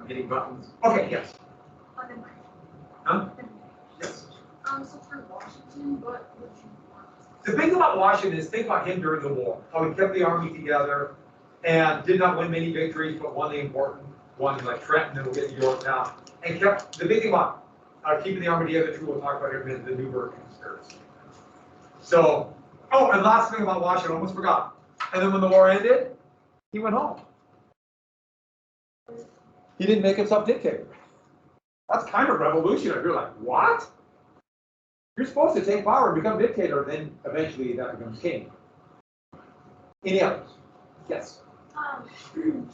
hitting buttons. Okay, yes. Huh? Yes. So for Washington, what would you want? The big thing about Washington is think about him during the war, how he kept the army together and did not win many victories, but won the important ones like Trenton, and we'll get to Yorktown, and kept the big thing about keeping the army together too. We'll talk about it in the Newburgh conspiracy. So, oh, and last thing about Washington, almost forgot. And then when the war ended, he went home. He didn't make himself dictator. That's kind of revolutionary. You're like, what? You're supposed to take power and become dictator, then eventually that becomes king. Any others? Yes.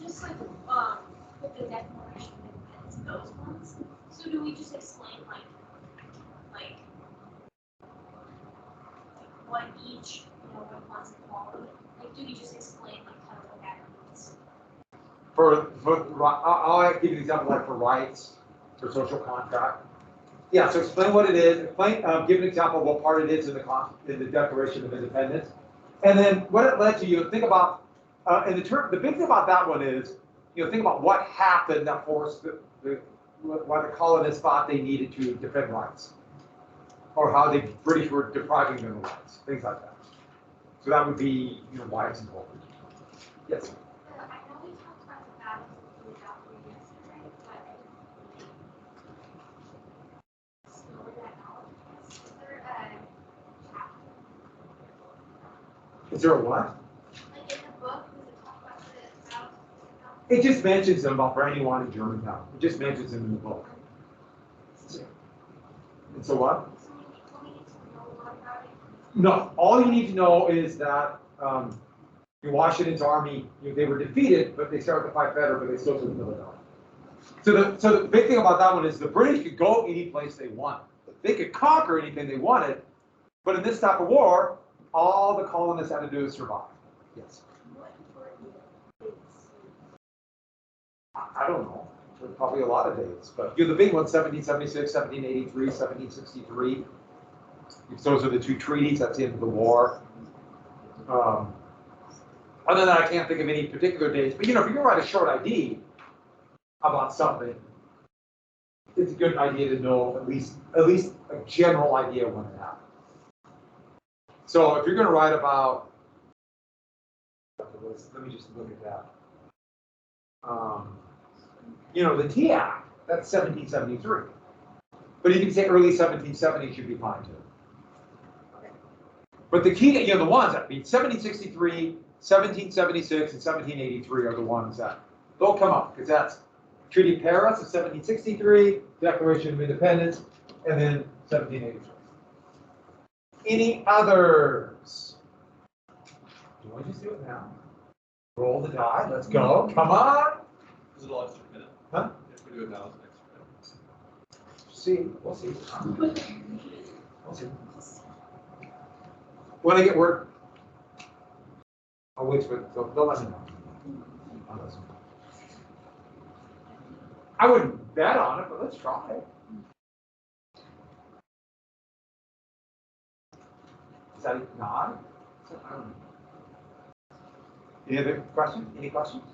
Just like with the Declaration of Independence, those ones. So do we just explain like what each what wants equality? Like, do we just explain like kind of what that means? I'll give you an example like for rights, for social contract. Yeah, so explain what it is. Explain, give an example of what part it is in the Declaration of Independence, and then what it led to. You think about, the big thing about that one is, think about what happened that forced why the colonists thought they needed to defend rights, or how the British were depriving them of rights, things like that. So that would be, why it's important. Yes. I know we talked about the battles of the Guilford yesterday, but I didn't really that knowledge. Is there a chapter? Is there a what? Like in the book, does it talk about the battles? It just mentions them about Brandywine and Germantown. It just mentions them in the book. And so what? So we need to know a lot about it. No, all you need to know is that Washington's army, they were defeated, but they started to fight better, but they still took Philadelphia. So the big thing about that one is the British could go any place they wanted. They could conquer anything they wanted, but in this type of war, all the colonists had to do is survive. Yes. What important dates? I don't know. There's probably a lot of dates, but the big ones: 1776, 1783, 1763. Those are the two treaties. That's the end of the war. Other than that, I can't think of any particular dates. But if you're gonna write a short ID about something, it's a good idea to know at least a general idea of when it happened. So if you're gonna write about, let me just look at that. The Tea Act, that's 1773. But you can say early 1770s should be fine too. But the key, the ones that 1763, 1776, and 1783 are the ones that they'll come up, because that's Treaty of Paris of 1763, Declaration of Independence, and then 1783. Any others? Do you want to just do it now? Roll the die. Let's go. Come on. Is it all extra minute? Huh? If we do it now, it's an extra minute. See. We'll see. We'll see. When I get word, I'll wait for it. Don't let me know. I'll listen. I wouldn't bet on it, but let's try it. Is that a nod? I don't know. Any other questions? Any questions?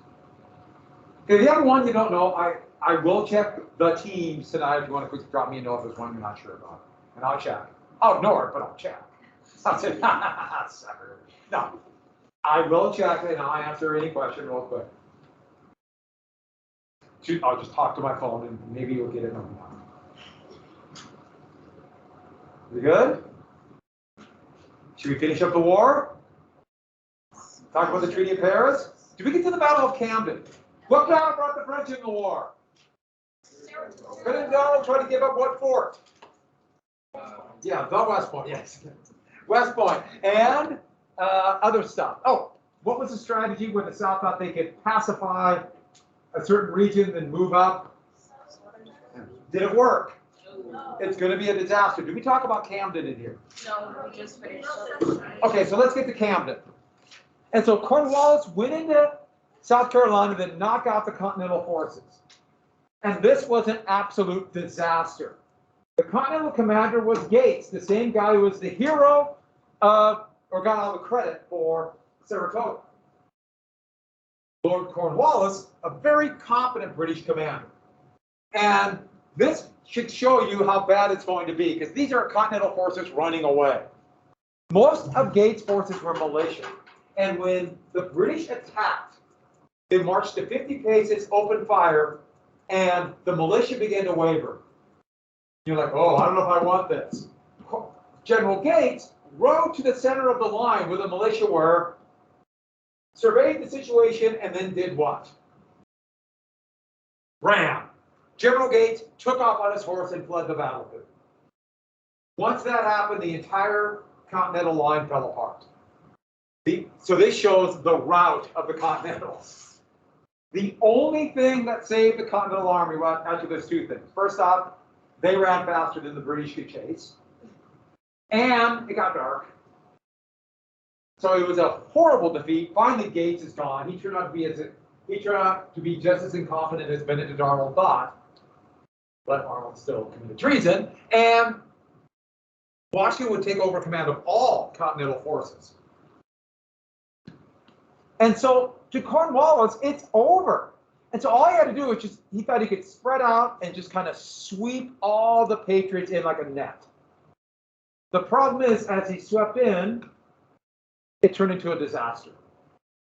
If you have one you don't know, I will check the teams tonight if you want to quickly drop me a note if there's one you're not sure about. And I'll check. I'll ignore it, but I'll check. I'll say, sucker. No. I will check and I'll answer any question real quick. I'll just talk to my phone and maybe you'll get it on time. We good? Should we finish up the war? Talk about the Treaty of Paris? Did we get to the Battle of Camden? What battle brought the French in the war? Couldn't Donald try to give up what fort? Yeah, the West Point, yes. West Point. And other stuff. Oh, what was the strategy when the South thought they could pacify a certain region and move up? Did it work? No. It's going to be a disaster. Did we talk about Camden in here? No, we just finished. Okay, so let's get to Camden. And so Cornwallis went into South Carolina to knock out the Continental forces. And this was an absolute disaster. The Continental commander was Gates, the same guy who was the hero of, or got all the credit for Saratoga. Lord Cornwallis, a very competent British commander. And this should show you how bad it's going to be, because these are Continental forces running away. Most of Gates' forces were militia. And when the British attacked, they marched to 50 paces, opened fire, and the militia began to waver. You're like, oh, I don't know if I want this. General Gates rode to the center of the line where the militia were, surveyed the situation, and then did what? Ran. General Gates took off on his horse and fled the battlefield. Once that happened, the entire Continental line fell apart. So this shows the rout of the Continentals. The only thing that saved the Continental Army, well, actually there's two things. First off, they ran faster than the British could chase. And it got dark. So it was a horrible defeat. Finally, Gates is gone. He turned out to be just as incompetent as Benedict Arnold thought. But Arnold still committed treason. And Washington would take over command of all Continental forces. And so to Cornwallis, it's over. And so all he had to do was just, he thought he could spread out and just kind of sweep all the Patriots in like a net. The problem is, as he swept in, it turned into a disaster.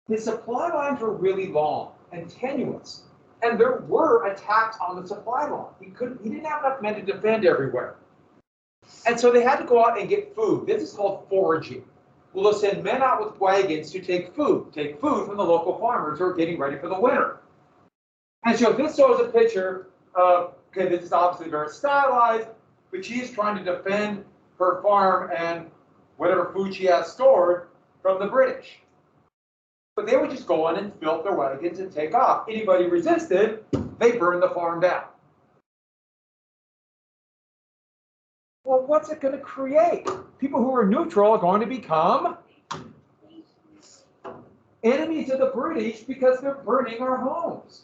His supply lines were really long and tenuous, and there were attacks on the supply line. He didn't have enough men to defend everywhere. And so they had to go out and get food. This is called foraging. Well, they'll send men out with wagons to take food from the local farmers who are getting ready for the winter. And so this shows a picture of, okay, this is obviously very stylized, but she's trying to defend her farm and whatever food she has stored from the British. But they would just go in and fill their wagons and take off. Anybody resisted, they burned the farm down. Well, what's it going to create? People who are neutral are going to become enemies of the British because they're burning our homes.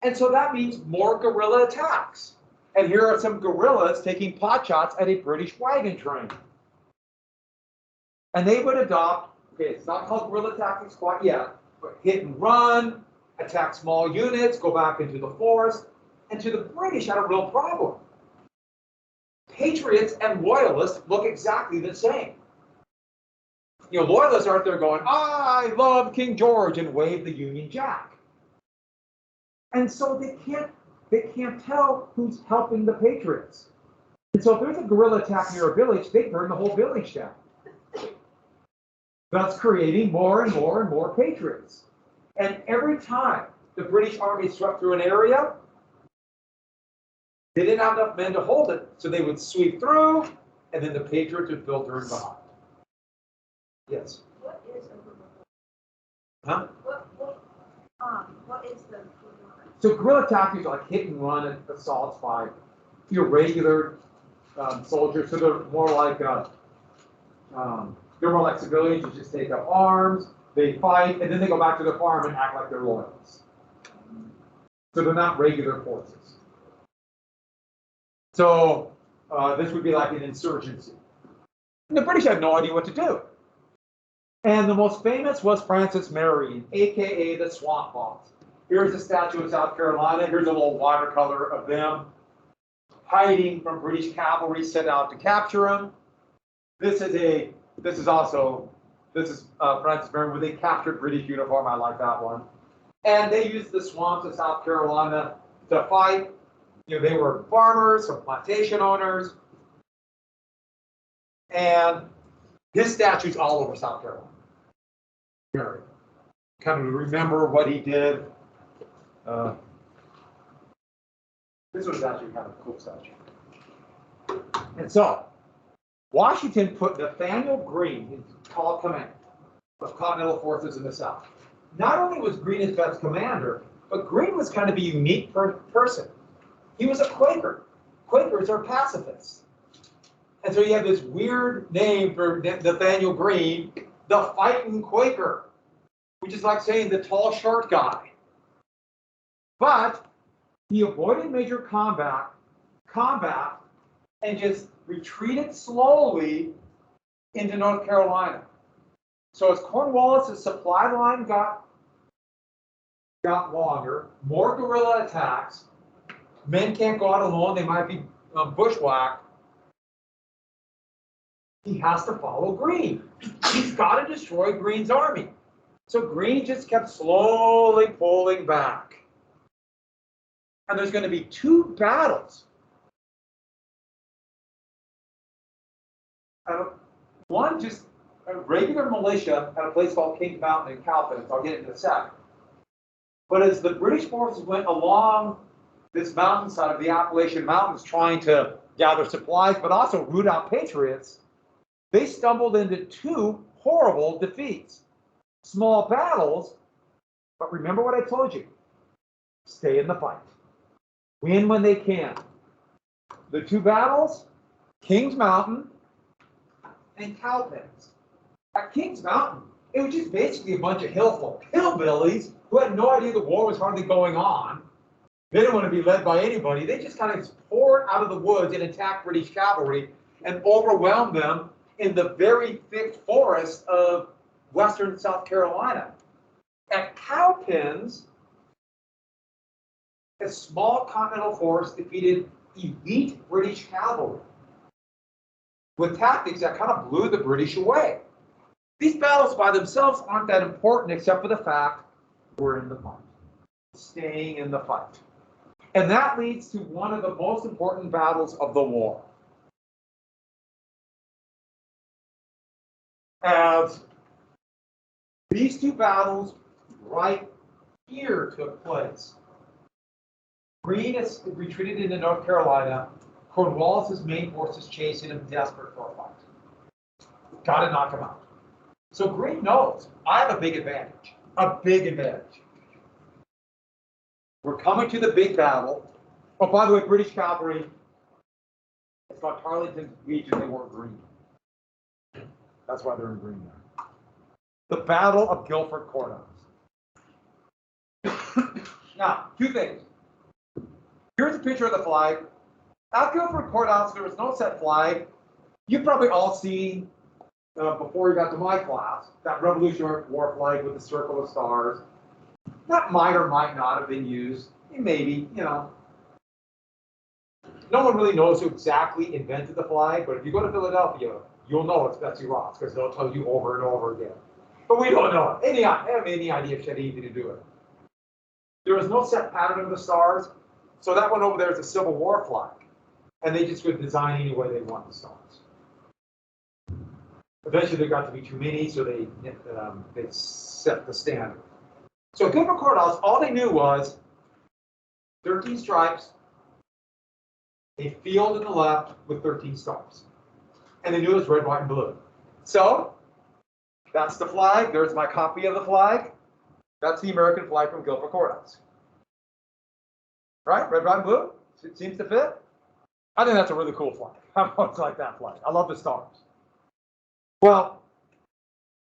And so that means more guerrilla attacks. And here are some guerrillas taking pot shots at a British wagon train. And they would adopt, okay, it's not called guerrilla tactics quite yet, but hit and run, attack small units, go back into the forest. And to the British had a real problem. Patriots and loyalists look exactly the same. You know, loyalists aren't there going, I love King George, and wave the Union Jack. And so they can't tell who's helping the Patriots. And so if there's a guerrilla attack near a village, they burn the whole village down. Thus creating more and more and more Patriots. And every time the British Army swept through an area, they didn't have enough men to hold it, so they would sweep through, and then the Patriots would filter in behind. Yes? What is a guerrilla? Huh? What is the guerrilla? So guerrilla tactics are like hit and run assaults by irregular soldiers. So they're more like civilians who just take up arms, they fight, and then they go back to their farm and act like they're loyalists. So they're not regular forces. So this would be like an insurgency. And the British had no idea what to do. And the most famous was Francis Marion, aka the Swamp Boss. Here's a statue of South Carolina. Here's a little watercolor of them hiding from British cavalry sent out to capture them. This is Francis Marion where they captured British uniform. I like that one. And they used the swamps of South Carolina to fight. You know, they were farmers or plantation owners. And his statue's all over South Carolina. Kind of remember what he did. This was actually kind of a cool statue. And so, Washington put Nathaniel Greene in tall command of Continental forces in the South. Not only was Greene his best commander, but Greene was kind of a unique person. He was a Quaker. Quakers are pacifists. And so you have this weird name for Nathaniel Greene, the fighting Quaker, which is like saying the tall, short guy. But he avoided major combat, and just retreated slowly into North Carolina. So as Cornwallis' supply line got longer, more guerrilla attacks, Men can't go out alone. They might be bushwhacked. He has to follow Greene. He's got to destroy Greene's army. So Greene just kept slowly pulling back. And there's going to be 2 battles. One, just a regular militia at a place called Kings Mountain in Cowpens. I'll get into a sec. But as the British forces went along this mountainside of the Appalachian Mountains trying to gather supplies, but also root out patriots, they stumbled into 2 horrible defeats. Small battles, but remember what I told you. Stay in the fight. Win when they can. The 2 battles, Kings Mountain and Cowpens. At Kings Mountain, it was just basically a bunch of hillbillies who had no idea the war was hardly going on. They didn't want to be led by anybody. They just kind of poured out of the woods and attacked British cavalry and overwhelmed them in the very thick forest of western South Carolina. At Cowpens, a small continental force defeated elite British cavalry with tactics that kind of blew the British away. These battles by themselves aren't that important except for the fact we're in the fight, staying in the fight. And that leads to one of the most important battles of the war. As these 2 battles right here took place. Greene has retreated into North Carolina. Cornwallis's main forces chasing him, desperate for a fight. Got to knock him out. So Greene knows, I have a big advantage. A big advantage. We're coming to the big battle. Oh, by the way, British cavalry, it's about Tarleton's region, they weren't green. That's why they're in green there. The Battle of Guilford, Courthouse. Now, 2 things. Here's a picture of the flag. At Guilford Courthouse, there was no set flag. You've probably all seen, before you got to my class, that Revolutionary War flag with the circle of stars. That might or might not have been used. Maybe, you know. No one really knows who exactly invented the flag, but if you go to Philadelphia, you'll know it's Betsy Ross, because they'll tell you over and over again. But we don't know it. Have any idea if she had anything to do with it. There was no set pattern of the stars, so that one over there is a Civil War flag. And they just could design any way they want the stars. Eventually there got to be too many, so they set the standard. So Guilford Courthouse, all they knew was 13 stripes, a field in the left with 13 stars. And they knew it was red, white, and blue. So that's the flag. There's my copy of the flag. That's the American flag from Guilford Courthouse. Right? Red, white, and blue? It seems to fit. I think that's a really cool flag. I always like that flag. I love the stars. Well,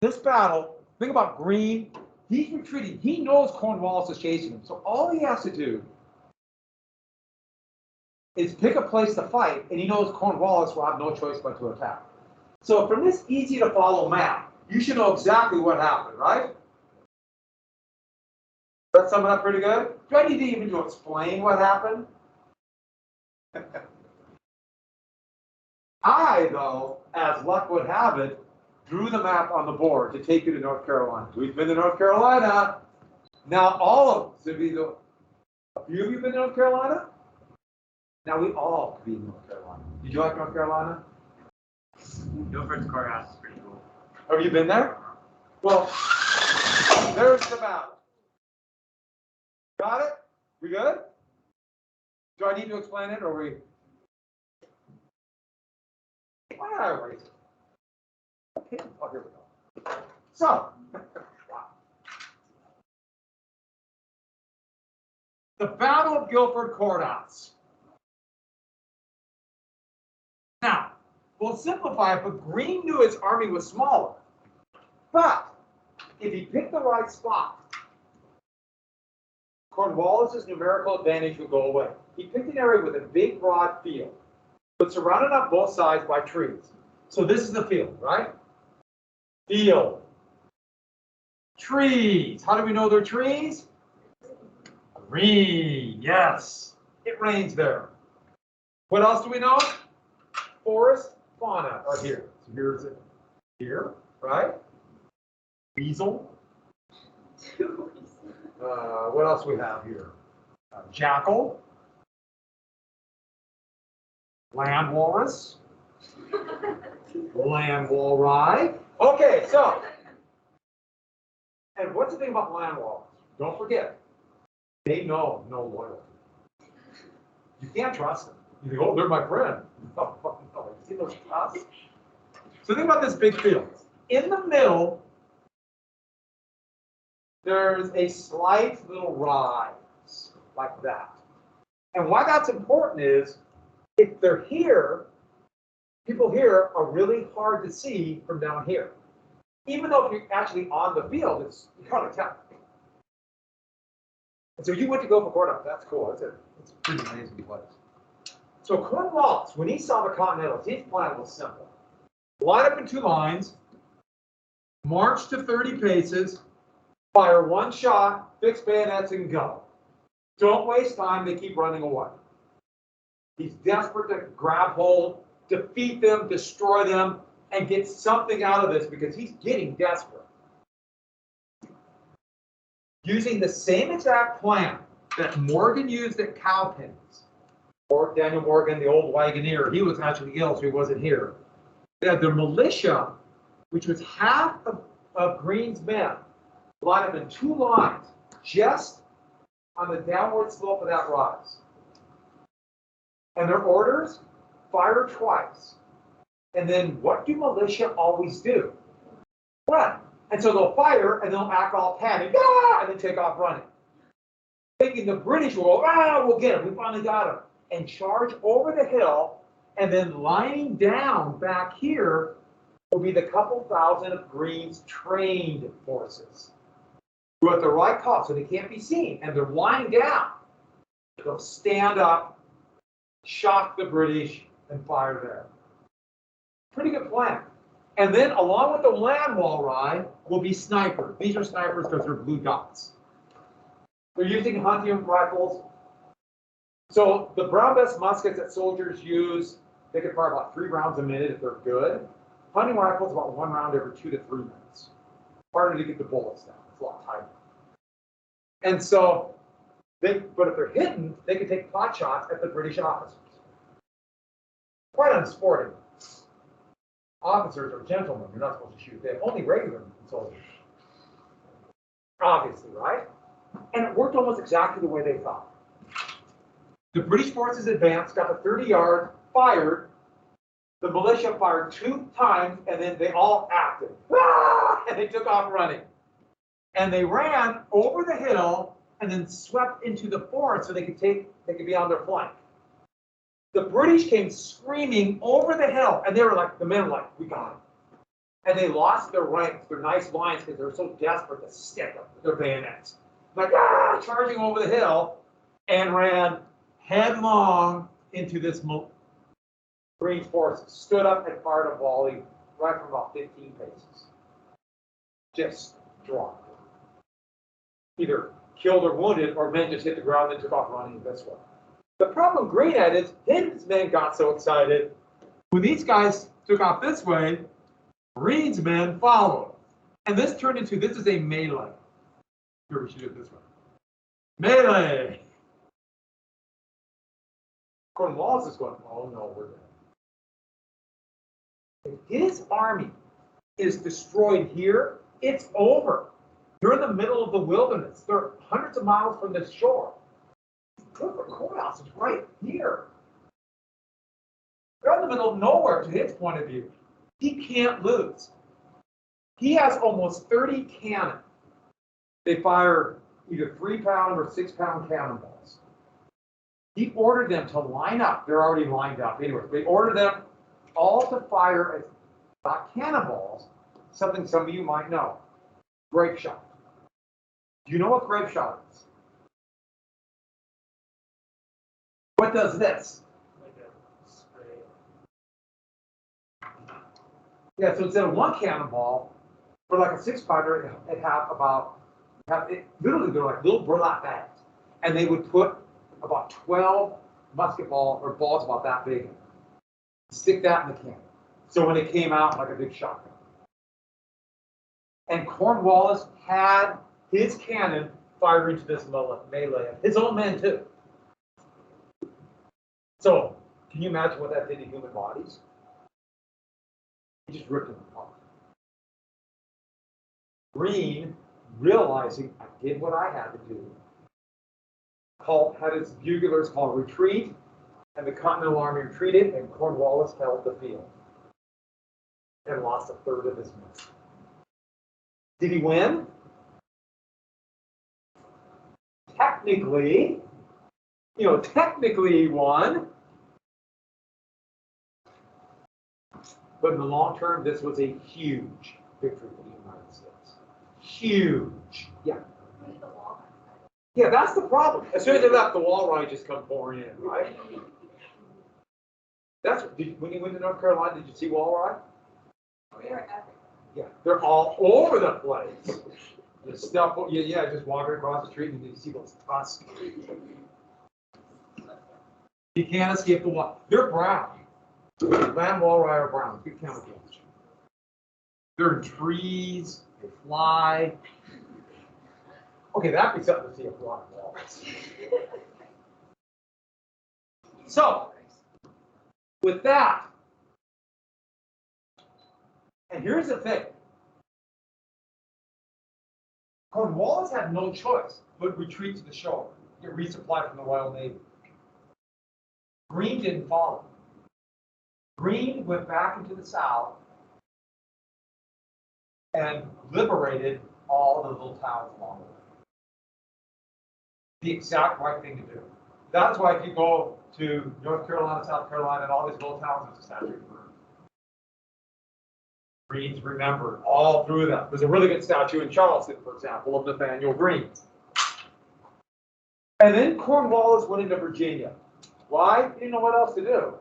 this battle, think about Greene. He's retreating. He knows Cornwallis is chasing him. So all he has to do is pick a place to fight, and he knows Cornwallis will have no choice but to attack. So from this easy to follow map, you should know exactly what happened, right? That sum it up pretty good? Do I need to even to explain what happened? I, though, as luck would have it, drew the map on the board to take you to North Carolina. We've been to North Carolina. Now all of us, a few of you been to North Carolina? Now we all could be in North Carolina. Did you like North Carolina? Guilford's Courthouse is pretty cool. Have you been there? Well, there's the battle. Got it? We good? Do I need to explain it, or we? Why did I erase it? Okay. Oh, here we go. So, wow. The Battle of Guilford Courthouse. Now, we'll simplify it, but Greene knew his army was smaller. But if he picked the right spot, Cornwallis's numerical advantage would go away. He picked an area with a big, broad field, but surrounded on both sides by trees. So this is the field, right? Field. Trees. How do we know they're trees? Green, yes. it rains there. What else do we know? Forest fauna are here. So here's it here, right? Weasel. What else do we have here? Jackal. Land walrus. Land walrus. Okay, so, and what's the thing about land walrus? Don't forget, they know no loyalty. You can't trust them. You think, oh, they're my friend. No, no, you see those tusks? So think about this big field. In the middle, there's a slight little rise like that. And why that's important is if they're here, people here are really hard to see from down here. Even though if you're actually on the field, it's hard to tell. And so you went to go for Courthouse. That's cool. It's a pretty amazing place. So Cornwallis, when he saw the Continentals, his plan was simple. Line up in 2 lines, march to 30 paces, fire 1 shot, fix bayonets, and go. Don't waste time. They keep running away. He's desperate to grab hold, defeat them, destroy them, and get something out of this because he's getting desperate. Using the same exact plan that Morgan used at Cowpens, or Daniel Morgan, the old wagoneer, he was actually ill, so he wasn't here. They had the militia, which was half of Greene's men, lined up in 2 lines, just on the downward slope of that rise. And their orders, fire twice. And then what do militia always do? Run. And so they'll fire and they'll act all panicked, and then take off running. Thinking the British will go, we'll get him, we finally got him. And charge over the hill, and then lining down back here will be the couple thousand of Greene's trained forces. Who are at the right call, so they can't be seen, and they're lying down. They'll stand up, shock the British, and fire there. Pretty good plan. And then along with the land wall ride will be snipers. These are snipers because they're blue dots. They're using hunting rifles. So the brown bess muskets that soldiers use, they can fire about 3 rounds a minute if they're good. Hunting rifles about 1 round every 2 to 3 minutes. Harder to get the bullets down. It's a lot tighter. And so, but if they're hidden, they can take pot shots at the British officers. Quite unsporting. Officers are gentlemen. You're not supposed to shoot them. Only regular soldiers. Obviously, right? And it worked almost exactly the way they thought. The British forces advanced, got to 30 yards, fired. The militia fired 2 times, and then they all acted. And they took off running. And they ran over the hill and then swept into the forest so they could be on their flank. The British came screaming over the hill, and they were like, the men were like, we got him. And they lost their ranks, their nice lines, because they were so desperate to stick up their bayonets. Like, charging over the hill, and ran headlong into this Greene's forces. Stood up and fired a volley right from about 15 paces. Just dropped. Either killed or wounded, or men just hit the ground and took off running this way. The problem Greene had is his men got so excited. When these guys took off this way, Greene's men followed. And this turned into, this is a melee. Here, we should do it this way. Melee! Cornwallis is going, oh no, we're dead. If his army is destroyed here, it's over. You're in the middle of the wilderness. They're hundreds of miles from the shore. Look, Courthouse is right here. They're in the middle of nowhere to his point of view. He can't lose. He has almost 30 cannon. They fire either 3-pound or 6-pound cannonballs. He ordered them to line up. They're already lined up. Anyway, they ordered them all to fire as not cannonballs, something some of you might know. Grape shot. Do you know what grape shot is? What does this? Like a spray. Yeah, so instead of 1 cannonball, for like a 6-pounder, literally they're like little burlap bags. And they would put about 12 musket ball or balls about that big. Stick that in the cannon. So when it came out, like a big shotgun. And Cornwallis had his cannon fire into this melee. His own men too. So can you imagine what that did to human bodies? He just ripped them apart. Greene, realizing I did what I had to do, had his buglers call retreat, and the Continental Army retreated, and Cornwallis held the field and lost a third of his men. Did he win? Technically, technically he won. But in the long term, this was a huge victory for the United States. Huge. Yeah. Yeah, that's the problem. As soon as they left, the Walleye just come pouring in, right? When you went to North Carolina, did you see Walleye? Yeah, they're all over the place. The stuff, just walking across the street and you see those tusks. You can't escape the wall. They're brown. Land walleye are brown. Good camouflage. They're in trees. They fly. Okay, that'd be something to see a fly walleyes. So, with that, and here's the thing. Cornwallis had no choice but retreat to the shore, get resupply from the Royal Navy. Greene didn't follow. Greene went back into the South and liberated all the little towns along the way. The exact right thing to do. That's why if you go to North Carolina, South Carolina, and all these little towns, there's a statue of Greene. Greene's remembered all through them. There's a really good statue in Charleston, for example, of Nathaniel Greene. And then Cornwallis went into Virginia. Why? He didn't know what else to do.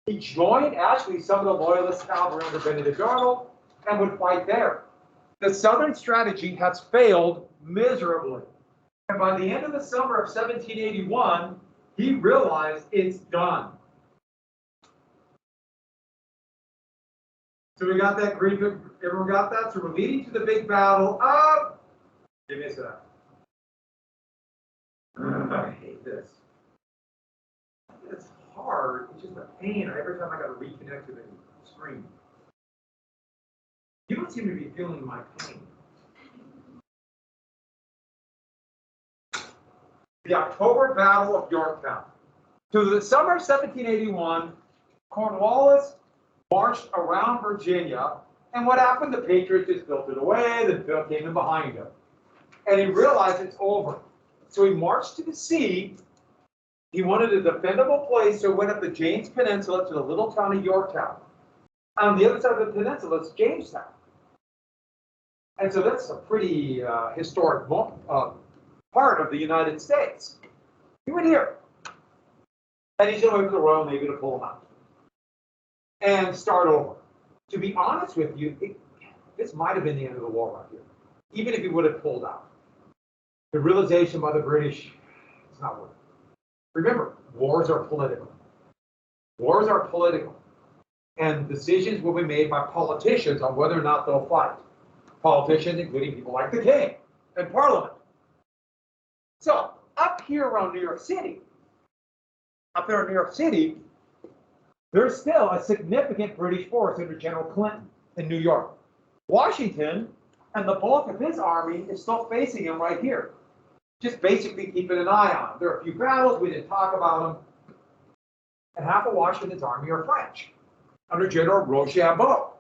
He joined, actually, some of the Loyalist cavalry under Benedict Arnold and would fight there. The Southern strategy has failed miserably. And by the end of the summer of 1781, he realized it's done. So we got that Greene, everyone got that? So we're leading to the big battle of, give me a sec. I hate this. It's hard, it's just a pain every time I got to reconnect to the screen. You don't seem to be feeling my pain. The October Battle of Yorktown. So the summer of 1781, Cornwallis marched around Virginia, and what happened? The Patriots just filtered away, then Phil came in behind him. And he realized it's over. So he marched to the sea. He wanted a defendable place, so he went up the James Peninsula to the little town of Yorktown. On the other side of the peninsula is Jamestown. And so that's a pretty historic part of the United States. He went here. And he's going to wait for the Royal Navy to pull him out and start over. To be honest with you, this might have been the end of the war right here, even if he would have pulled out. The realization by the British, it's not worth it. Remember, wars are political. Wars are political. And decisions will be made by politicians on whether or not they'll fight. Politicians, including people like the King and Parliament. So, up here around New York City, there's still a significant British force under General Clinton in New York. Washington and the bulk of his army is still facing him right here. Just basically keeping an eye on him. There are a few battles, we didn't talk about them. And half of Washington's army are French, under General Rochambeau.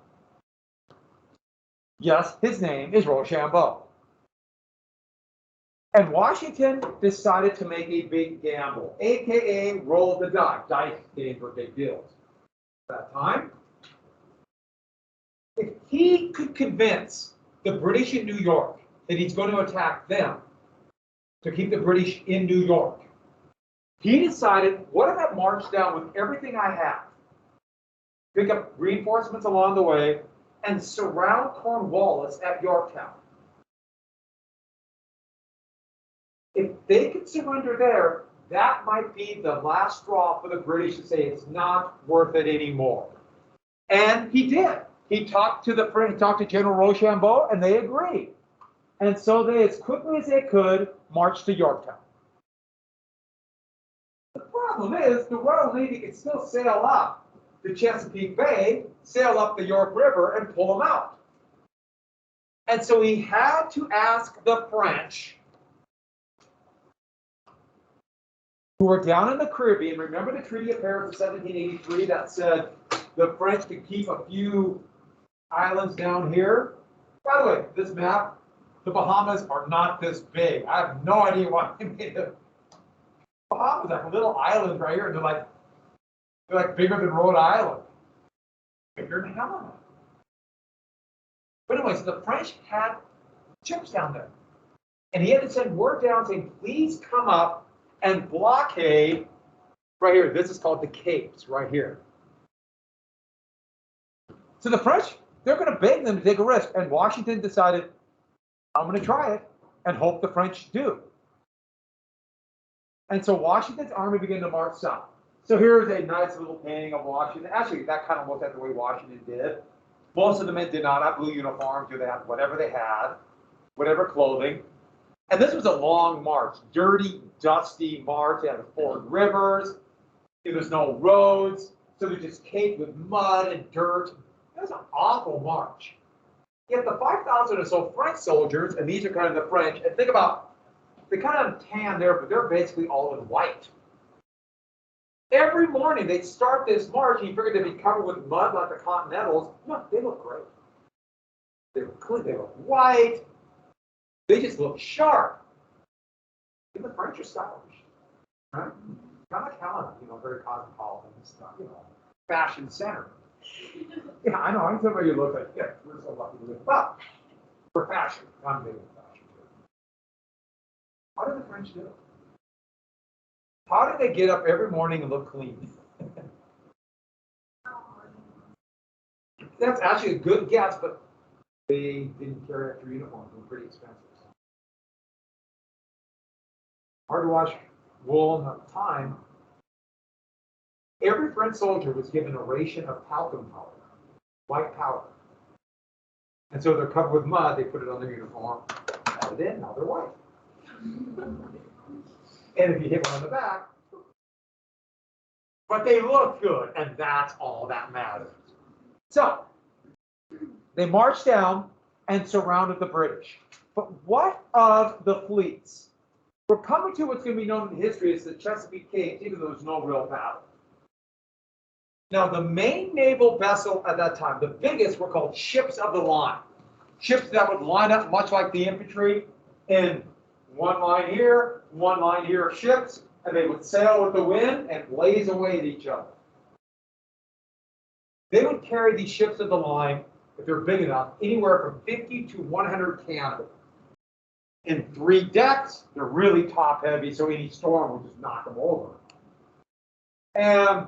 Yes, his name is Rochambeau. And Washington decided to make a big gamble, aka roll the dice. Dice games were big deals at that time. If he could convince the British in New York that he's going to attack them to keep the British in New York, he decided, what if I march down with everything I have, pick up reinforcements along the way, and surround Cornwallis at Yorktown? If they could surrender there, that might be the last straw for the British to say it's not worth it anymore. And he did. He talked to the French, he talked to General Rochambeau, and they agreed. And so they, as quickly as they could, marched to Yorktown. The problem is, the Royal Navy could still sail up the Chesapeake Bay, sail up the York River, and pull them out. And so he had to ask the French, who were down in the Caribbean. Remember the Treaty of Paris of 1783 that said the French could keep a few islands down here? By the way, this map, the Bahamas are not this big. I have no idea why they made it. Bahamas are like a little island right here, and they're like bigger than Rhode Island. Bigger than Helena. But anyway, so the French had ships down there. And he had to send word down saying, please come up and blockade right here. This is called the Capes right here. So the French, they're going to beg them to take a risk. And Washington decided, I'm going to try it and hope the French do. And so Washington's army began to march south. So here's a nice little painting of Washington. Actually, that kind of looked at the way Washington did. Most of the men did not have blue uniforms. They had whatever they had, whatever clothing. And this was a long march, dirty, dusty march. They had to ford rivers. There was no roads. So they're just caked with mud and dirt. It was an awful march. Yet the 5,000 or so French soldiers, and these are kind of the French, and think about, they kind of tan there, but they're basically all in white. Every morning they'd start this march, and you figured they'd be covered with mud like the Continentals. No, they look great. They were clean, they were white. They just look sharp. And the French are stylish. Right? Kind of like Helena, very cosmopolitan and stuff, fashion center. Yeah, I know. I'm somebody you look like, yeah, we're so lucky to live. But for fashion, I'm big in fashion too. How do the French do it? How do they get up every morning and look clean? That's actually a good guess, but they didn't carry extra uniforms. They were pretty expensive. Hard to wash wool at the time. Every French soldier was given a ration of talcum powder, white powder. And so they're covered with mud, they put it on their uniform, add it in, now they're white. And if you hit one on the back, but they look good, and that's all that matters. So, they marched down and surrounded the British. But what of the fleets? We're coming to what's going to be known in history as the Chesapeake Capes, even though there's no real battle. Now, the main naval vessel at that time, the biggest, were called ships of the line. Ships that would line up much like the infantry in one line here of ships, and they would sail with the wind and blaze away at each other. They would carry these ships of the line, if they're big enough, anywhere from 50 to 100 cannon. In 3 decks, they're really top heavy, so any storm will just knock them over. And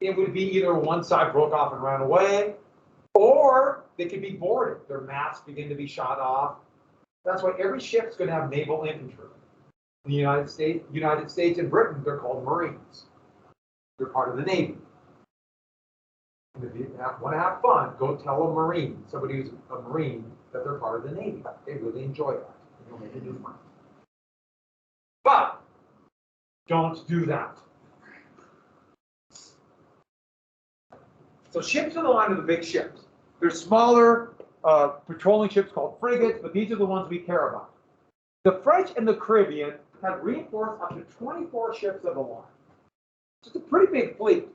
it would be either one side broke off and ran away, or they could be boarded. Their masts begin to be shot off. That's why every ship's going to have naval infantry. In the United States and Britain, they're called Marines. They're part of the Navy. And if you want to have fun, go tell a Marine, somebody who's a Marine, that they're part of the Navy. They really enjoy that. You'll make a new friend. But don't do that. So ships are the line of the big ships. There's smaller patrolling ships called frigates, but these are the ones we care about. The French and the Caribbean had reinforced up to 24 ships of the line. It's a pretty big fleet.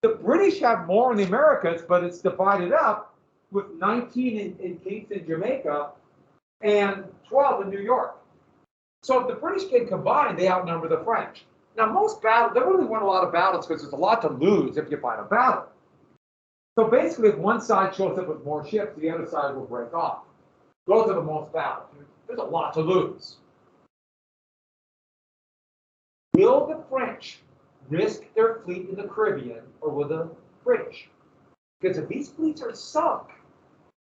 The British have more in the Americas, but it's divided up with 19 in Kingston, Jamaica, and 12 in New York. So if the British can combine, they outnumber the French. Now, most battles, they really won a lot of battles because there's a lot to lose if you fight a battle. So basically, if one side shows up with more ships, the other side will break off. Those are the most battles. There's a lot to lose. Will the French risk their fleet in the Caribbean, or will the British? Because if these fleets are sunk,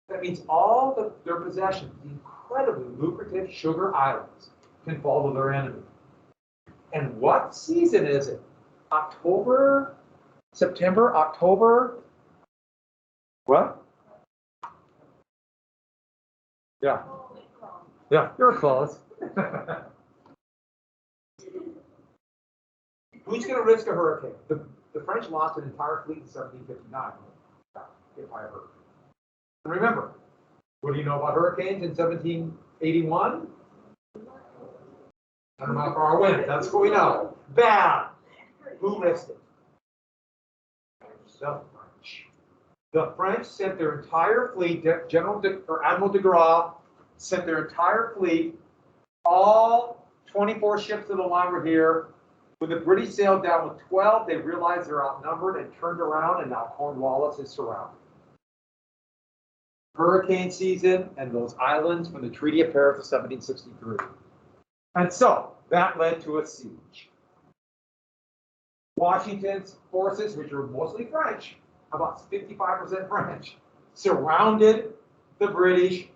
that means all their possessions, the incredibly lucrative sugar islands, can follow their enemy. And what season is it? October, September, October? What? Yeah. Yeah, you're close. Who's going to risk a hurricane? The French lost an entire fleet in 1759. If I heard. And remember, what do you know about hurricanes in 1781? I don't know how far I went. That's what we know. Bad. Who risked it? The French. The French sent their entire fleet. Admiral de Grasse sent their entire fleet. All 24 ships of the line were here. When the British sailed down with 12, they realized they're outnumbered and turned around, and now Cornwallis is surrounded. Hurricane season and those islands from the Treaty of Paris of 1763. And so that led to a siege. Washington's forces, which were mostly French, about 55% French, surrounded the British.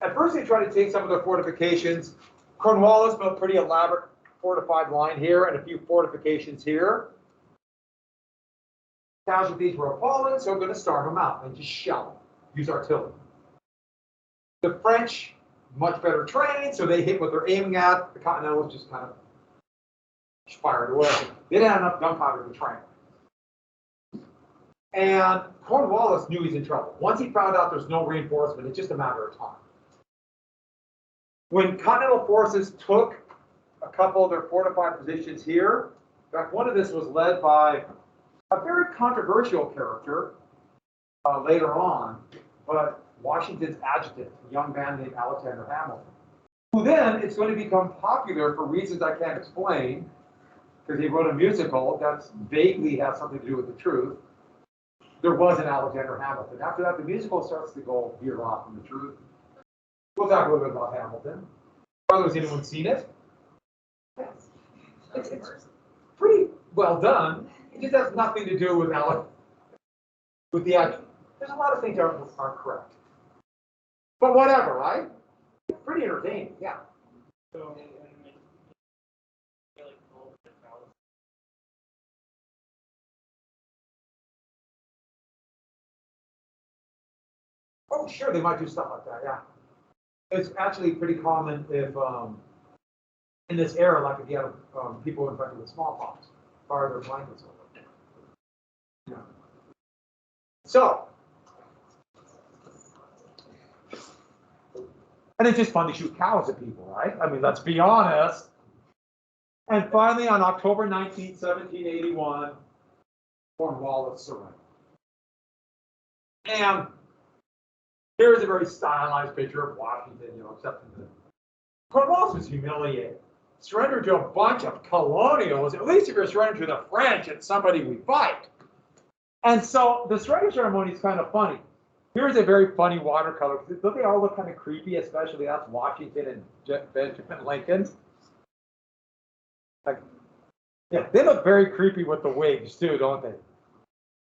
At first, they tried to take some of their fortifications. Cornwallis built a pretty elaborate fortified line here and a few fortifications here. Casualties were appalling, so we're going to starve them out and just shell them. Use artillery. The French, much better trained, so they hit what they're aiming at. The Continentals just kind of fired away. They didn't have enough gunpowder to train. And Cornwallis knew he's in trouble. Once he found out there's no reinforcement, it's just a matter of time. When Continental forces took a couple of their fortified positions here, in fact, one of this was led by a very controversial character later on, but Washington's adjutant, a young man named Alexander Hamilton, who then is going to become popular for reasons I can't explain, because he wrote a musical that vaguely has something to do with the truth. There was an Alexander Hamilton. After that, the musical starts to go veer off from the truth. We'll talk a little bit about Hamilton. Has anyone seen it? Yes. It's pretty well done. It just has nothing to do with with the adjutant. There's a lot of things that aren't correct. But whatever, right? It's pretty entertaining, yeah. So, oh, sure, they might do stuff like that, yeah. It's actually pretty common if, in this era, like if you have people infected with smallpox, fire their blankets over. Yeah. So, and it's just fun to shoot cows at people, right? I mean, let's be honest. And finally, on October 19, 1781, Cornwallis surrendered. And here's a very stylized picture of Washington, accepting the. Cornwallis was humiliated. Surrendered to a bunch of colonials. At least if you're surrendering to the French, it's somebody we fight. And so the surrender ceremony is kind of funny. Here's a very funny watercolor. Don't they all look kind of creepy, especially that's Washington and Benjamin Lincoln? Like, yeah, they look very creepy with the wigs too, don't they?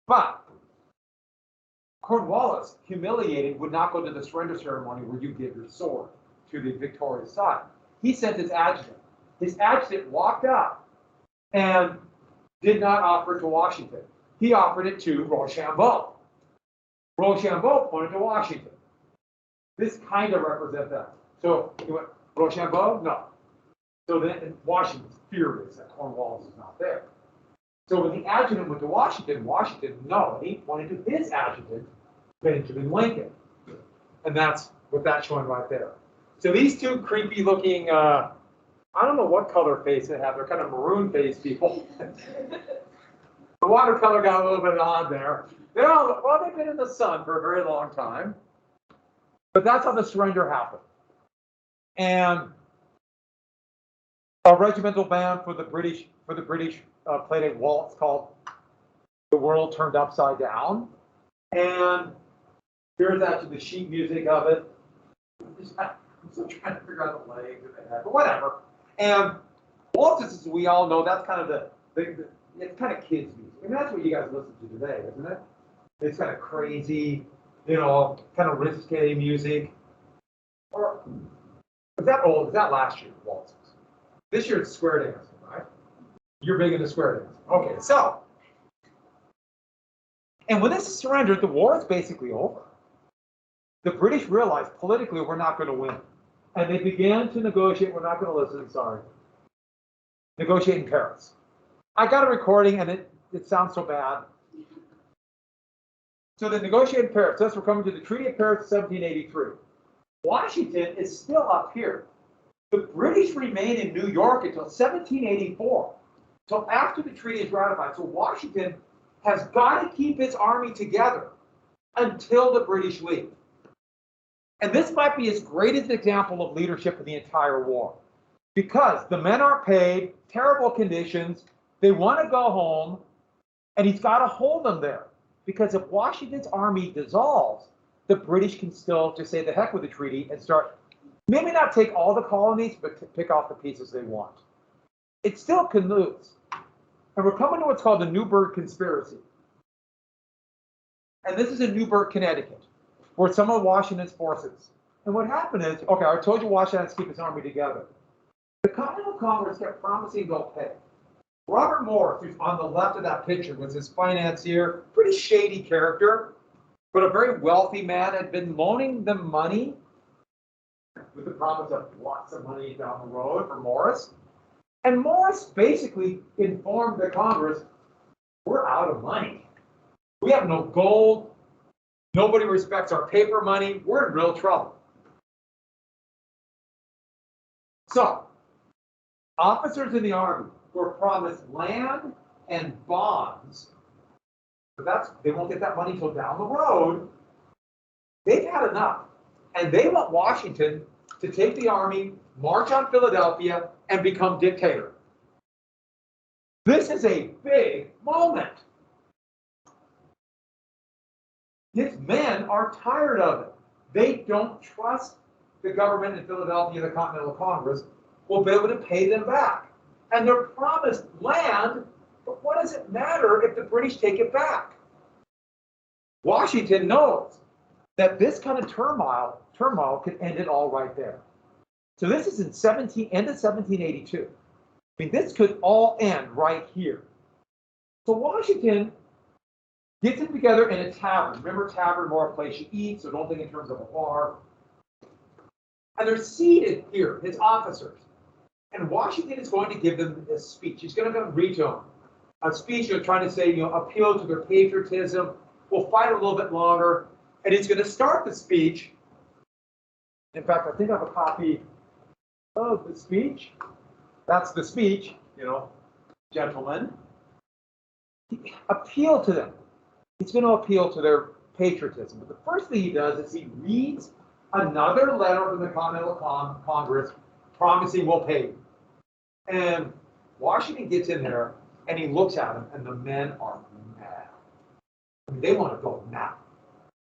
But Cornwallis, humiliated, would not go to the surrender ceremony where you give your sword to the victorious side. He sent his adjutant. His adjutant walked up and did not offer it to Washington. He offered it to Rochambeau. Rochambeau pointed to Washington. This kind of represents that. So he went, Rochambeau? No. So then Washington's furious that Cornwallis is not there. So when the adjutant went to Washington, no, he pointed to his adjutant, Benjamin Lincoln. And that's what that's showing right there. So these two creepy looking, I don't know what color face they have. They're kind of maroon face people. The watercolor got a little bit odd there. They've been in the sun for a very long time. But that's how the surrender happened. And a regimental band for the British played a waltz called "The World Turned Upside Down," and here's actually the sheet music of it. I'm still trying to figure out the legs that they had, but whatever. And waltzes, as we all know, that's kind of it's kind of kids music. I mean, that's what you guys listen to today, isn't it? It's kind of crazy, kind of risque music. Or was that old? Was that last year, waltzes? This year it's square dancing, right? You're big into square dancing. Okay, so. And when this is surrendered, the war is basically over. The British realized politically we're not going to win. And they began to negotiate, we're not going to listen, sorry. Negotiate in Paris. I got a recording and it sounds so bad. So they negotiate in Paris. Thus we're coming to the Treaty of Paris of 1783. Washington is still up here. The British remain in New York until 1784, till after the treaty is ratified. So Washington has got to keep his army together until the British leave. And this might be as great as an example of leadership in the entire war. Because the men aren't paid, terrible conditions, they want to go home, and he's got to hold them there. Because if Washington's army dissolves, the British can still just say the heck with the treaty and start, maybe not take all the colonies, but to pick off the pieces they want. It still can lose. And we're coming to what's called the Newburgh Conspiracy. And this is in Newburgh, Connecticut, where some of Washington's forces. And what happened is, okay, I told you Washington has to keep his army together. The Continental Congress kept promising they'll pay. Robert Morris, who's on the left of that picture, was his financier, pretty shady character, but a very wealthy man, had been loaning them money with the promise of lots of money down the road for Morris. And Morris basically informed the Congress, we're out of money. We have no gold. Nobody respects our paper money. We're in real trouble. So, officers in the Army were promised land and bonds, but they won't get that money until down the road. They've had enough. And they want Washington to take the army, march on Philadelphia, and become dictator. This is a big moment. His men are tired of it. They don't trust the government in Philadelphia, the Continental Congress, will be able to pay them back. And they're promised land, but what does it matter if the British take it back? Washington knows that this kind of turmoil could end it all right there. So this is in end of 1782. I mean, this could all end right here. So Washington gets them together in a tavern. Remember, tavern, more a place you eat, so don't think in terms of a bar. And they're seated here, his officers. And Washington is going to give them a speech. He's going to read to them a speech, trying to say, appeal to their patriotism. We'll fight a little bit longer. And he's going to start the speech. In fact, I think I have a copy of the speech. That's the speech, gentlemen. Appeal to them. He's going to appeal to their patriotism. But the first thing he does is he reads another letter from the Continental Congress promising we'll pay you. And Washington gets in there and he looks at him, and the men are mad. I mean, they want to go now.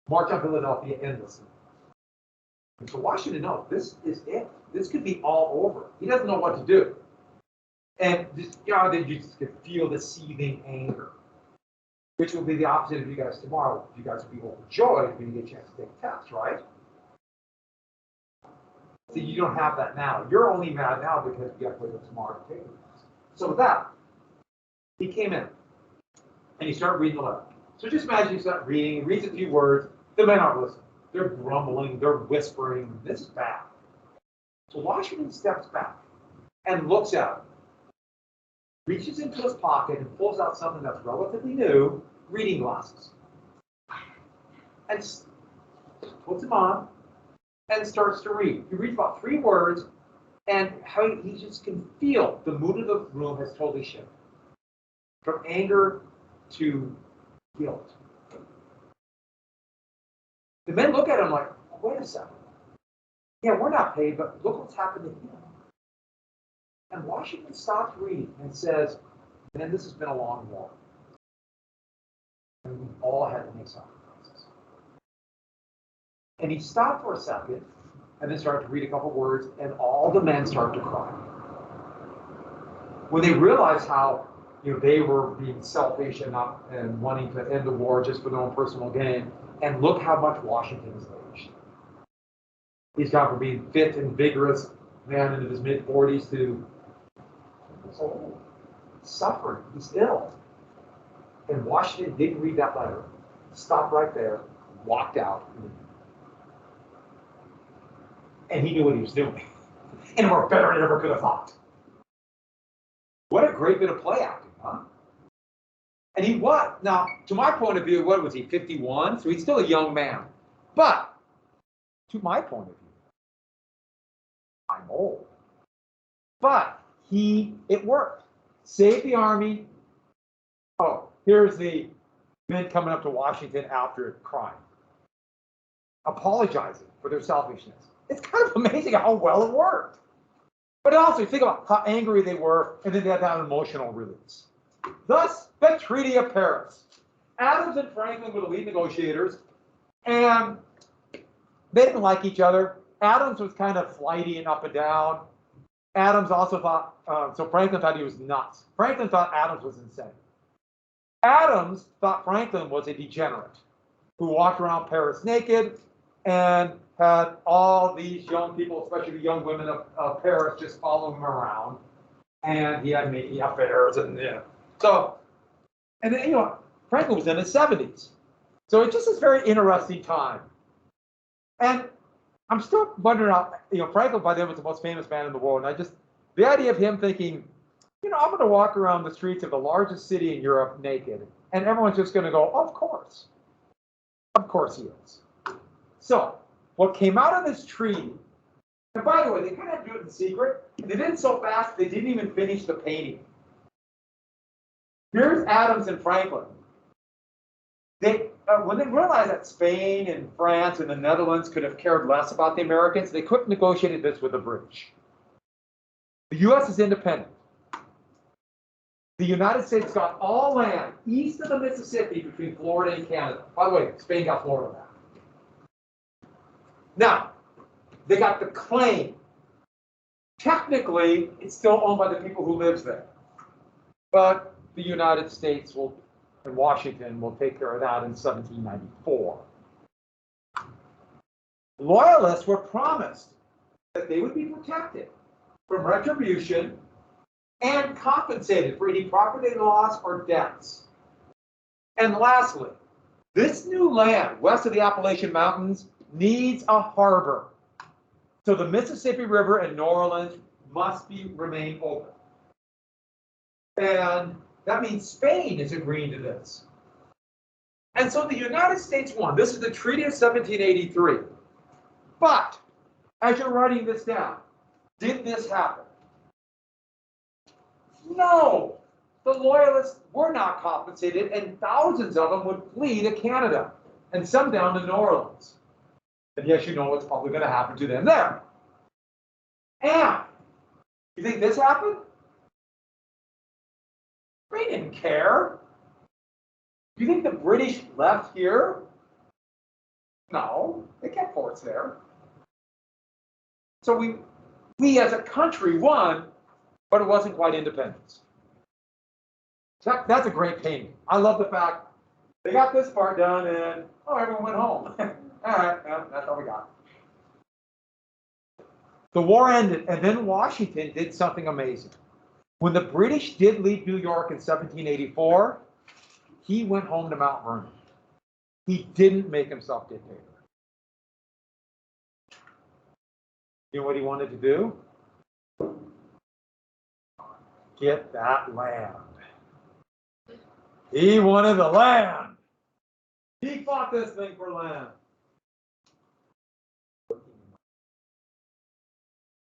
March on Philadelphia endlessly. And so Washington knows this is it. This could be all over. He doesn't know what to do. And just, you just could feel the seething anger, which will be the opposite of you guys tomorrow. You guys will be overjoyed when you get a chance to take a test, right? So you don't have that now. You're only mad now because you got to wake up tomorrow to take the test. So with that, he came in and he started reading the letter. So just imagine you start reading, he reads a few words, the men aren't listening. They're grumbling, they're whispering, this is bad. So Washington steps back and looks at him, reaches into his pocket and pulls out something that's relatively new, reading glasses. And puts them on and starts to read. He reads about 3 words, and how he just can feel the mood of the room has totally shifted. From anger to guilt. The men look at him like, wait a second. Yeah, we're not paid, but look what's happened to him. And Washington stops reading and says, man, this has been a long war. And we've all had to make sacrifices. And he stopped for a second and then started to read a couple words, and all the men start to cry. When they realized how they were being selfish and wanting to end the war just for their own personal gain, and look how much Washington has aged. He's gone from being fit and vigorous man into his mid-40s to was old, suffering, he's ill. And Washington didn't read that letter, stopped right there, walked out, and he knew what he was doing. And we're better than ever could have thought. What a great bit of play acting, huh? And he was, now, to my point of view, what was he, 51? So he's still a young man. But, to my point of view, I'm old. But it worked. Saved the army. Oh, here's the men coming up to Washington after crime, apologizing for their selfishness. It's kind of amazing how well it worked. But also, you think about how angry they were, and then they had that emotional release. Thus, the Treaty of Paris. Adams and Franklin were the lead negotiators, and they didn't like each other. Adams was kind of flighty and up and down. Adams also thought, so Franklin thought he was nuts. Franklin thought Adams was insane. Adams thought Franklin was a degenerate who walked around Paris naked and had all these young people, especially the young women of Paris, just following him around. And he had making affairs and yeah. So, and then, Franklin was in his 70s. So it's just this very interesting time. And I'm still wondering how, Franklin by then was the most famous man in the world. And the idea of him thinking, I'm going to walk around the streets of the largest city in Europe naked. And everyone's just going to go, of course. Of course he is. So, what came out of this treaty, and by the way, they kind of do it in secret, and they did it so fast they didn't even finish the painting. Here's Adams and Franklin. When they realized that Spain and France and the Netherlands could have cared less about the Americans, they couldn't negotiate this with the British. The U.S. is independent. The United States got all land east of the Mississippi between Florida and Canada. By the way, Spain got Florida back. Now, they got the claim. Technically, it's still owned by the people who live there. But the United States and Washington will take care of that in 1794. Loyalists were promised that they would be protected from retribution and compensated for any property loss or debts. And lastly, this new land west of the Appalachian Mountains needs a harbor. So the Mississippi River and New Orleans must remain open. And that means Spain is agreeing to this. And so the United States won. This is the Treaty of 1783. But, as you're writing this down, did this happen? No! The Loyalists were not compensated, and thousands of them would flee to Canada, and some down to New Orleans. And yes, what's probably going to happen to them there. And, you think this happened? They didn't care. Do you think the British left here? No, they kept forts there. So we as a country won, but it wasn't quite independence. That's a great painting. I love the fact they got this part done and, everyone went home. All right, that's all we got. The war ended, and then Washington did something amazing. When the British did leave New York in 1784, he went home to Mount Vernon. He didn't make himself dictator. You know what he wanted to do? Get that land. He wanted the land. He fought this thing for land.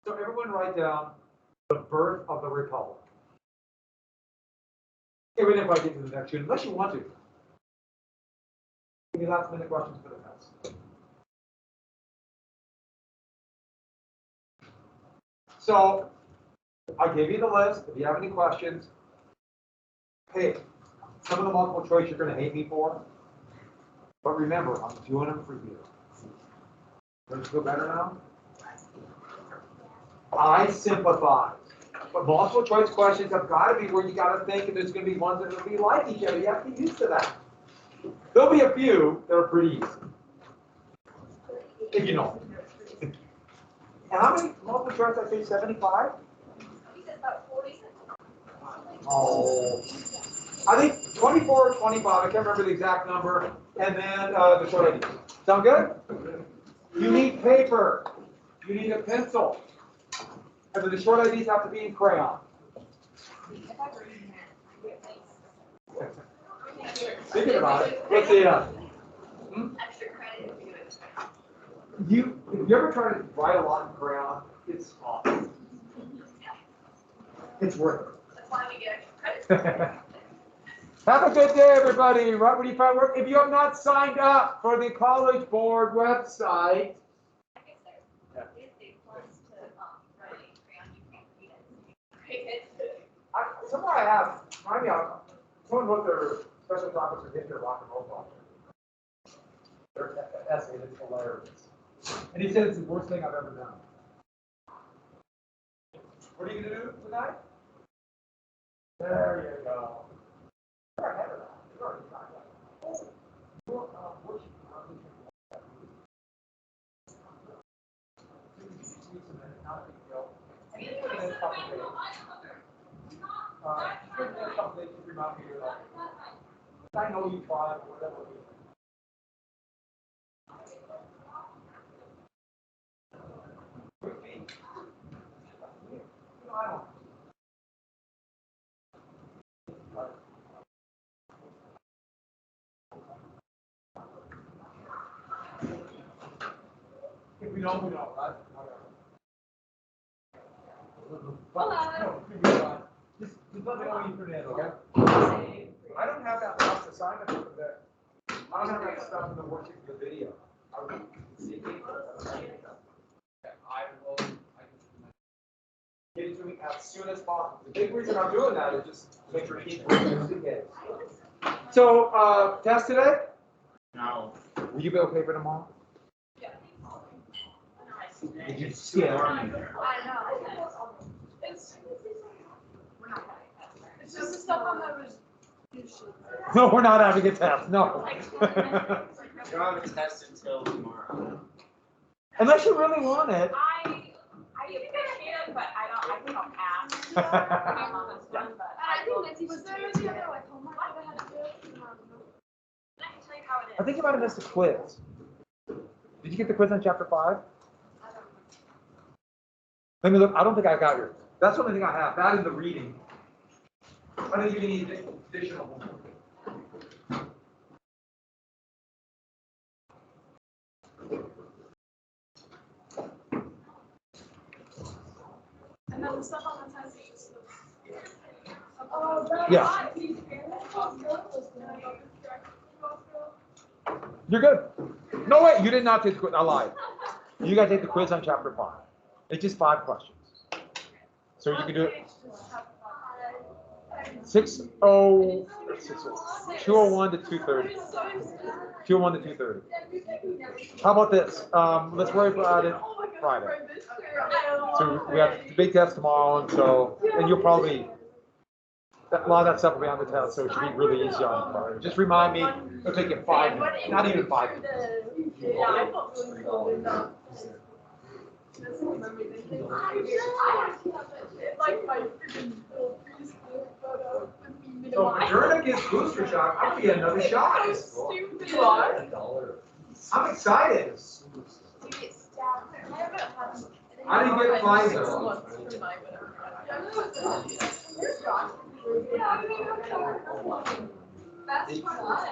So everyone write down the birth of the Republic. Even if I get to the next unit, unless you want to. Any last minute questions for the test? So I gave you the list. If you have any questions, hey, some of the multiple choice you're going to hate me for. But remember, I'm doing them for you. Don't you feel better now? I sympathize. But multiple choice questions have got to be where you got to think, and there's going to be ones that will be like each other. You have to get used to that. There'll be a few that are pretty easy. If you know. And how many multiple choice I say 75? You said about 40. Oh. I think 24 or 25, I can't remember the exact number, and then the short IDs. Sound good? You need paper. You need a pencil. And then the short IDs have to be in crayon. Thinking about it. Let's see. Extra credit if you do it. If you ever try to write a lot in crayon, it's awesome. It's worth That's why we get extra it. credit. Have a good day, everybody. Right when you find work, if you have not signed up for the College Board website, somewhere I have. Remind me, someone wrote their special topics or get their rock and roll project. Their essay that's hilarious. And he said it's the worst thing I've ever done. What are you going to do tonight? There you go. You're ahead of that. You're already signed up. Your worship not a big deal. In a couple days. In a couple days, just remind me of that. I know you tried or whatever. I don't. If we don't, we don't, right? Hello. Just let me know when you put it in, okay? I don't have that last assignment for today. I don't have that stuff in the worksheet for the video. I will see it. I will. Get it to me as soon as possible. The big reason I'm doing that is just to make sure it keeps moving. So, test today? No. Will you be okay for tomorrow? Did you scare me? I know. It's just the stuff on that was usually. No, we're not having a test. No. You don't have a test until tomorrow. Unless you really want it. I appreciate it, but I think I'll pass. I'm on this one, but I think Nancy was there any other like homework that I had to do? I can tell you how it is. I think you might have missed a quiz. Did you get the quiz on chapter 5? Let me look. I don't think I got yours. That's the only thing I have. That and the reading. I think you need additional homework. And then the stuff on the test is just Yeah. You're good. No, wait. You did not take the quiz. I lied. You got to take the quiz on chapter 5. It's just 5 questions. So you can do it 201 to 230. 201 to 230. How about this? Let's worry about it Friday. So we have the big test tomorrow, and you'll probably, a lot of that stuff will be on the test, so it should be really easy on Friday. Just remind me, it'll take you 5 minutes, not even 5 minutes. So if Moderna gets booster shot, I'll be another shot. You are? I'm excited. I didn't get Pfizer. That's fun.